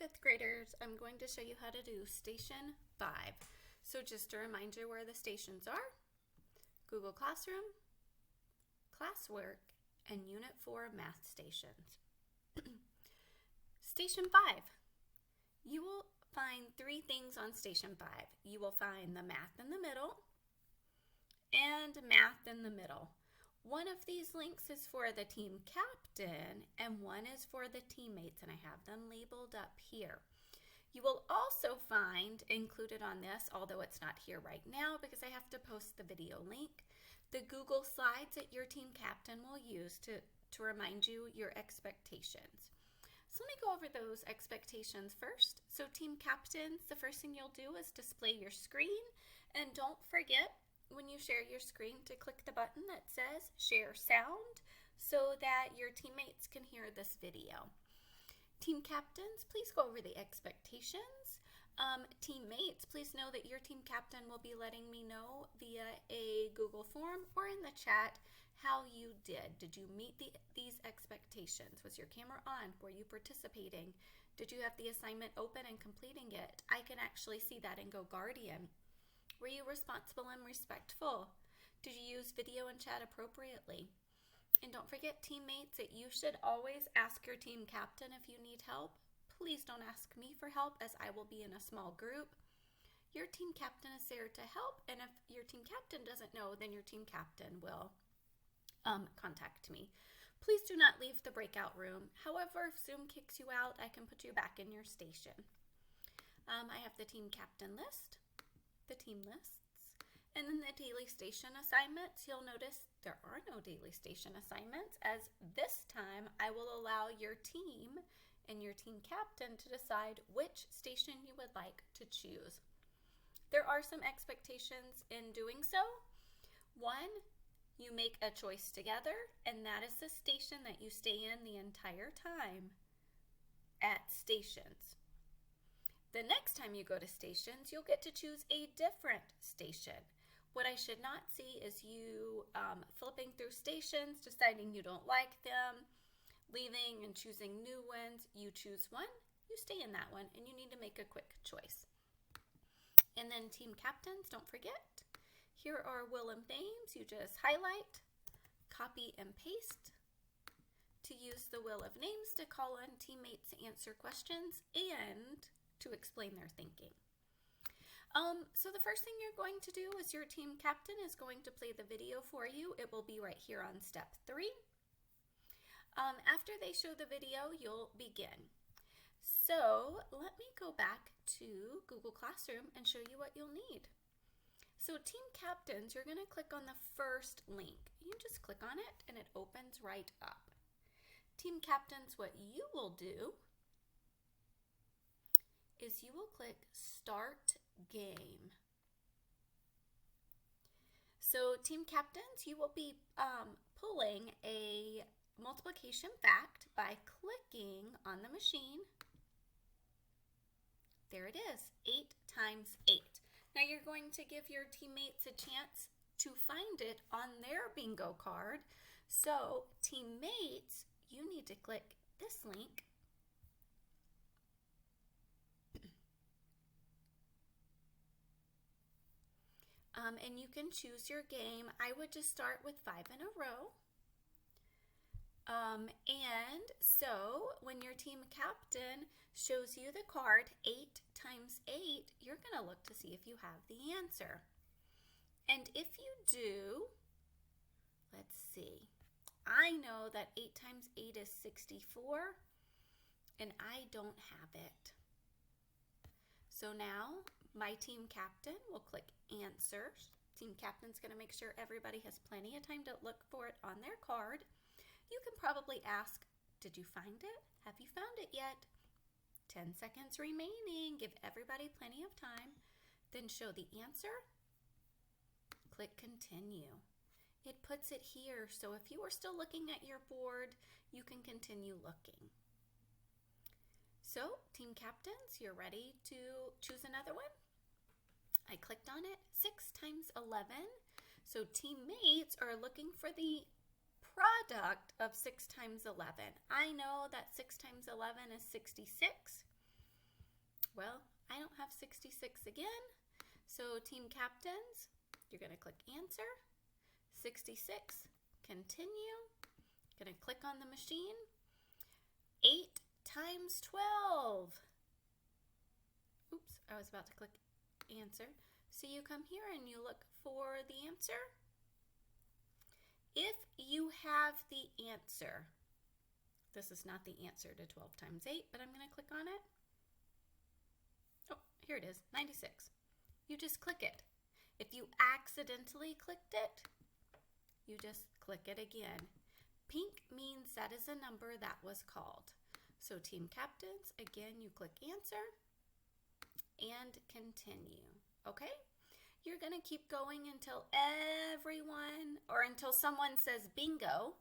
fifth graders, I'm going to show you how to do Station 5. So just to remind you where the stations are: Google Classroom, Classwork, and Unit 4 Math Stations. Station 5. You will find three things on Station 5. You will find the math in the middle and math in the middle. One of these links is for the team captain and one is for the teammates, and I have them labeled up here. You will also find included on this, although it's not here right now because I have to post the video link, the Google Slides that your team captain will use to remind you your expectations. So let me go over those expectations first. So team captains, the first thing you'll do is display your screen, and don't forget when you share your screen to click the button that says share sound so that your teammates can hear this video. Team captains, please go over the expectations. Teammates, please know that your team captain will be letting me know via a Google form or in the chat how you did. Did you meet these expectations? Was your camera on? Were you participating? Did you have the assignment open and completing it? I can actually see that in GoGuardian. Were you responsible and respectful? Did you use video and chat appropriately? And don't forget, teammates, that you should always ask your team captain if you need help. Please don't ask me for help, as I will be in a small group. Your team captain is there to help, and if your team captain doesn't know, then your team captain will contact me. Please do not leave the breakout room. However, if Zoom kicks you out, I can put you back in your station. I have the team captain list, the team lists, and then the daily station assignments. You'll notice there are no daily station assignments, as this time I will allow your team and your team captain to decide which station you would like to choose. There are some expectations in doing so. One, you make a choice together, and that is the station that you stay in the entire time at stations. The next time you go to stations, you'll get to choose a different station. What I should not see is you flipping through stations, deciding you don't like them, leaving and choosing new ones. You choose one, you stay in that one, and you need to make a quick choice. And then team captains, don't forget, here are will of names. You just highlight, copy, and paste to use the will of names to call on teammates to answer questions and to explain their thinking. So the first thing you're going to do is your team captain is going to play the video for you. It will be right here on step 3. After they show the video, you'll begin. So let me go back to Google Classroom and show you what you'll need. So team captains, you're going to click on the first link. You just click on it and it opens right up. Team captains, what you will do is you will click Start Game. So team captains, you will be pulling a multiplication fact by clicking on the machine. There it is, 8 times 8. Now you're going to give your teammates a chance to find it on their bingo card. So teammates, you need to click this link . And you can choose your game. I would just start with 5 in a row. And so when your team captain shows you the card 8 times 8, you're going to look to see if you have the answer. And if you do, let's see. I know that 8 times 8 is 64, and I don't have it. So now my team captain will click Answers. Team captain's going to make sure everybody has plenty of time to look for it on their card. You can probably ask, did you find it? Have you found it yet? 10 seconds remaining. Give everybody plenty of time. Then show the answer. Click Continue. It puts it here, so if you are still looking at your board, you can continue looking. So, team captains, you're ready to choose another one? I clicked on it, 6 times 11. So teammates are looking for the product of 6 times 11. I know that 6 times 11 is 66. Well, I don't have 66 again. So team captains, you're going to click answer. 66, continue. Going to click on the machine. 8 times 12. Oops, I was about to click answer. So you come here and you look for the answer. If you have the answer, this is not the answer to 12 times 8, but I'm going to click on it. Oh, here it is, 96. You just click it. If you accidentally clicked it, you just click it again. Pink means that is a number that was called. So team captains, again, you click answer and continue, okay? You're gonna keep going until everyone, or until someone says bingo,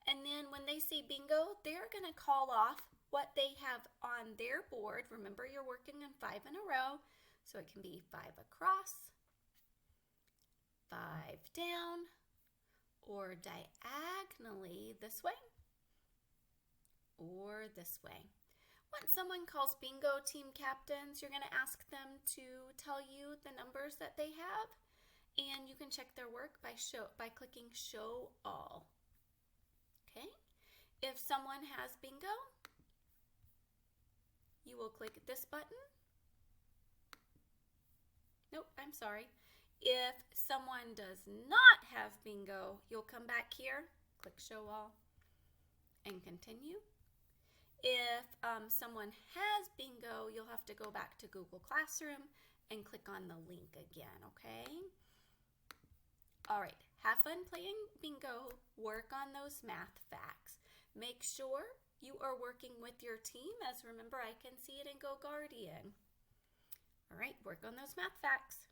and then when they say bingo, they're gonna call off what they have on their board. Remember, you're working in 5 in a row, so it can be 5 across, 5 down, or diagonally this way, or this way. When someone calls bingo, team captains, you're going to ask them to tell you the numbers that they have, and you can check their work by clicking show all. Okay? If someone has bingo, you will click this button. Nope, I'm sorry. If someone does not have bingo, you'll come back here, click show all, and continue. If someone has bingo, you'll have to go back to Google Classroom and click on the link again, okay? All right, have fun playing bingo. Work on those math facts. Make sure you are working with your team, as remember, I can see it in GoGuardian. All right, work on those math facts.